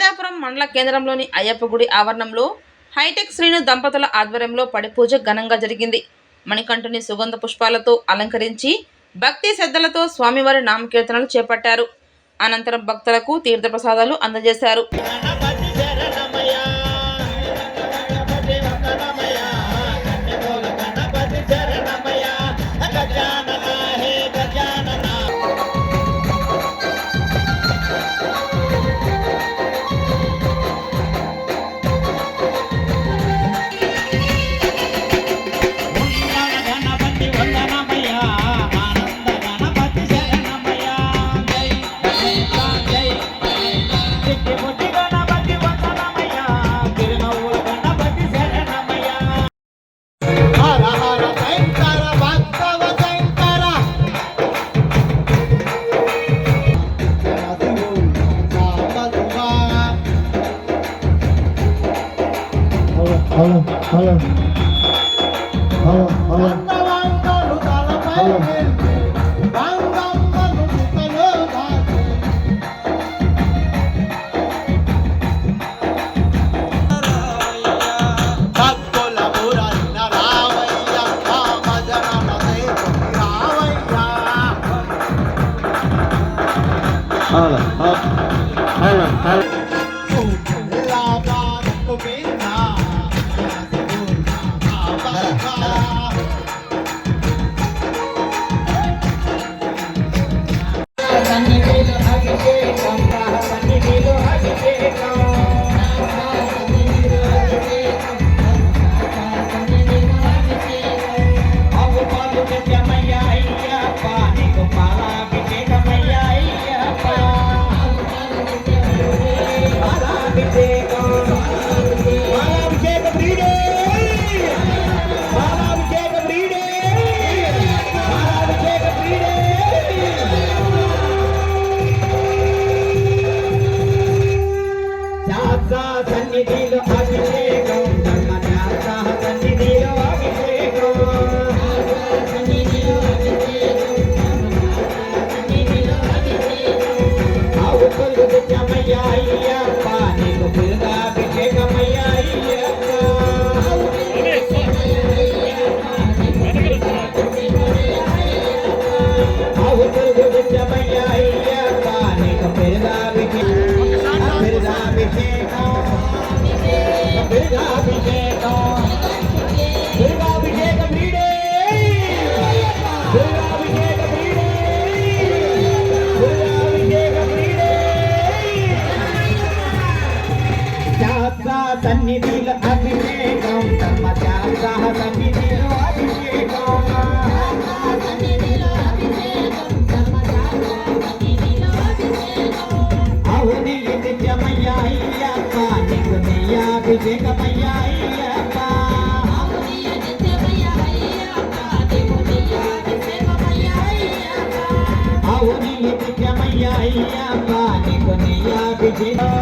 మైలాపురం మండల కేంద్రంలోని అయ్యప్ప గుడి ఆవరణంలో హైటెక్ శ్రీను దంపతుల ఆధ్వర్యంలో పడిపూజ ఘనంగా జరిగింది. మణికంఠుని సుగంధ పుష్పాలతో అలంకరించి భక్తి శ్రద్ధలతో స్వామివారి నామకీర్తనలు చేపట్టారు. అనంతరం భక్తులకు తీర్థప్రసాదాలు అందజేశారు. హలో సన్నిధిలో అభిషేకం ధర్మశాస్త్ర సన్నిధిలో అభిషేకం అవుని నిత్యమయ్యా అయ్యప్ప నీకు నెయ్యాభిషేకమయ్యా అయ్యప్ప అవుని నిత్యమయ్యా అయ్యప్ప నీకు నెయ్యాభిషేకం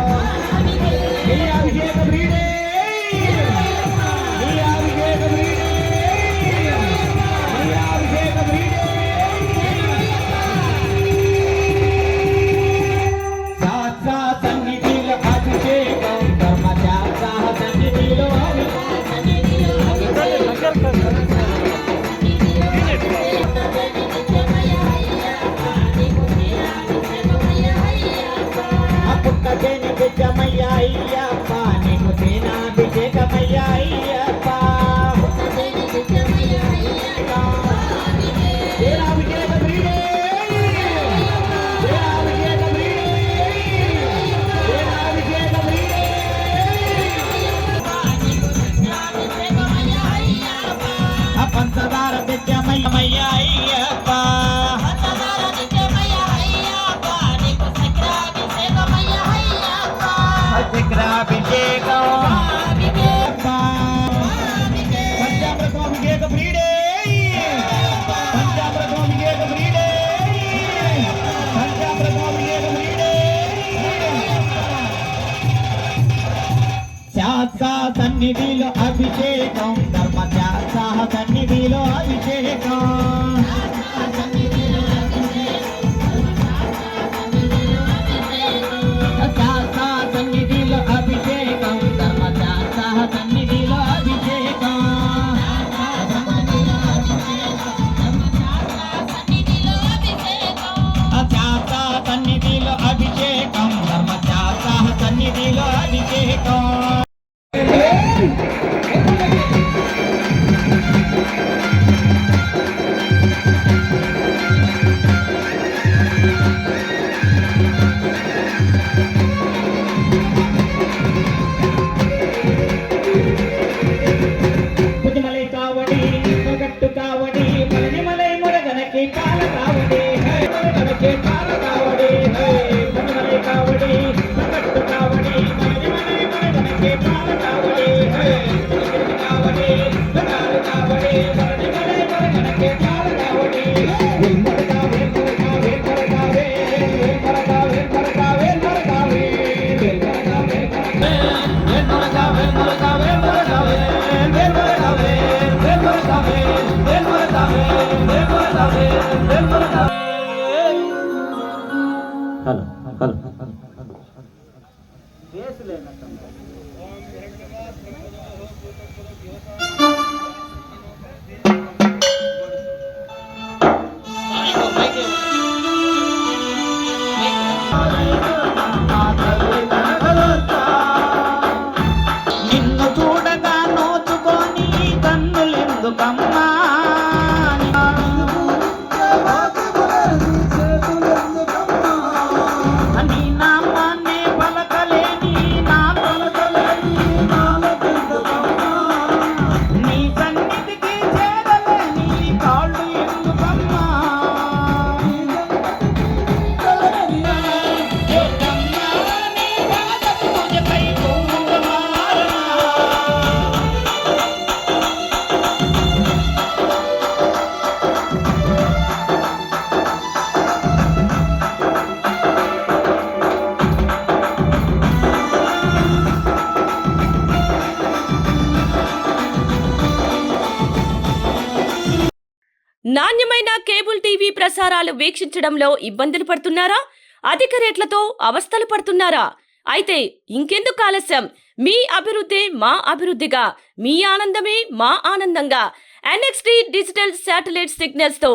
పంచదార తెచ్చమయ్యా అయ్యప్ప సన్నిధిలో అభిషేకం ధర్మశాస్త్ర సన్నిధిలో అభిషేకం శాస్త్ర సన్నిధి సన్నిధిలో అభిషేకం పుజమలై కావడి గట్టు కావడి పళనిమలై మురగనకి పాల కావడి మురగనకి పాల కావడి పుజమలై కావడి గట్టు కావడి పళనిమలై మురగనకి పాల కావడి కావడి కావడి కావడి పళనిమలై మురగనకి పాల కావడి వెల్మరకావే మరకావే మరకావే వెల్మరకావే మరకావే మరకావే వెల్మరకావే మరకావే మరకావే మరకావే హలో హలో నిన్ను చూడగా నోచుకొని కన్నులెందుకమ్మా నీ నామాన్నే పలకలేని నా పలకలేని నీ సన్నిధికి చేరలేని కాళ్ళు ఎందుకమ్మా నీ పాద పూజకై పూజమారా నాణ్యమైన కేబుల్ టీవీ ప్రసారాలు వీక్షించడంలో ఇబ్బందులు పడుతున్నారా? అధిక రేట్లతో అవస్థలు పడుతున్నారా? అయితే ఇంకెందుకు ఆలస్యం? మీ అభివృద్ధి మా అభివృద్ధిగా, మీ ఆనందమే మా ఆనందంగా NXT డిజిటల్ శాటిలైట్ సిగ్నల్స్ తో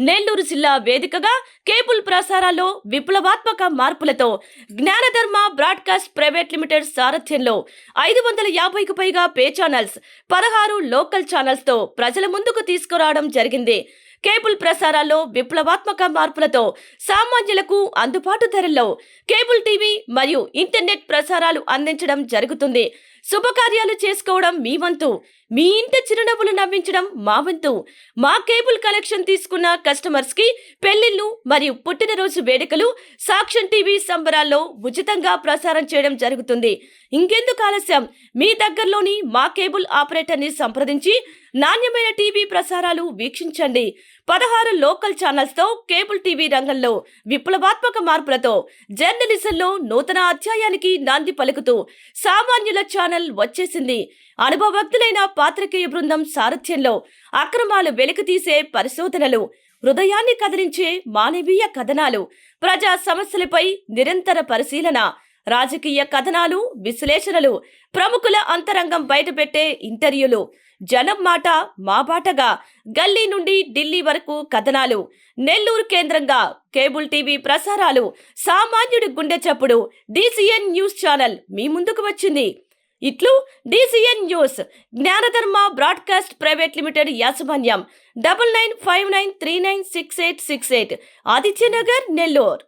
నెల్లూరు జిల్లా వేదికగా కేబుల్ ప్రసారాల్లో విప్లవాత్మక మార్పులతో జ్ఞానధర్మ బ్రాడ్కాస్ట్ ప్రైవేట్ లిమిటెడ్ సారథ్యంలో 550కు పైగా పే ఛానల్స్, 16 లోకల్ ఛానల్స్ తో ప్రజల ముందుకు తీసుకురావడం జరిగింది. కేబుల్ ప్రసారాల్లో విప్లవాత్మక మార్పులతో సామాన్యులకు అందుబాటు ధరల్లో కేబుల్ టీవీ మరియు ఇంటర్నెట్ ప్రసారాలు అందించడం జరుగుతుంది. శుభకార్యాలు చేసుకోవడం మీ వంతు, మీ ఇంటి చిరునవ్వులు నవ్వించడం మా వంతు. మా కేబుల్ కనెక్షన్ తీసుకున్న కస్టమర్స్ కి పెళ్లిళ్లు మరియు పుట్టినరోజు వేడుకలు సాక్ష్యం టీవీ సంబరాల్లో ఉచితంగా ప్రసారం చేయడం జరుగుతుంది. ఇంకెందుకు ఆలస్యం? మీ దగ్గరలోని మా కేబుల్ ఆపరేటర్ ని సంప్రదించి నాణ్యమైన టీవీ ప్రసారాలు వీక్షించండి. 16 లోకల్ ఛానల్స్ తో కేబుల్ టీవీ రంగంలో విప్లవాత్మక మార్పులతో జర్నలిజంలో నూతన అధ్యాయానికి నాంది పలుకుతూ సామాన్యుల ఛానల్ వచ్చేసింది. అనుభవజ్ఞులైన పాత్రికేయ బృందం సారథ్యంలో అక్రమాలు వెలికితీసే పరిశోధనలు, హృదయాన్ని కదిలించే మానవీయ కథనాలు, ప్రజా సమస్యలపై నిరంతర పరిశీలన, రాజకీయ కథనాలు, విశ్లేషణలు, ప్రముఖుల అంతరంగం బయటపెట్టే ఇంటర్వ్యూలు, జనం మాట మా బాటగా గల్లీ నుండి ఢిల్లీ వరకు కథనాలు, నెల్లూరు కేంద్రంగా కేబుల్ టీవీ ప్రసారాలు, సామాన్యుడి గుండె చప్పుడు DCN న్యూస్ ఛానల్ మీ ముందుకు వచ్చింది. ఇట్లు DCN news, జ్ఞానధర్మ broadcast private limited యాజమాన్యం, 9959396868, ఆదిత్యనగర్, నెల్లూరు.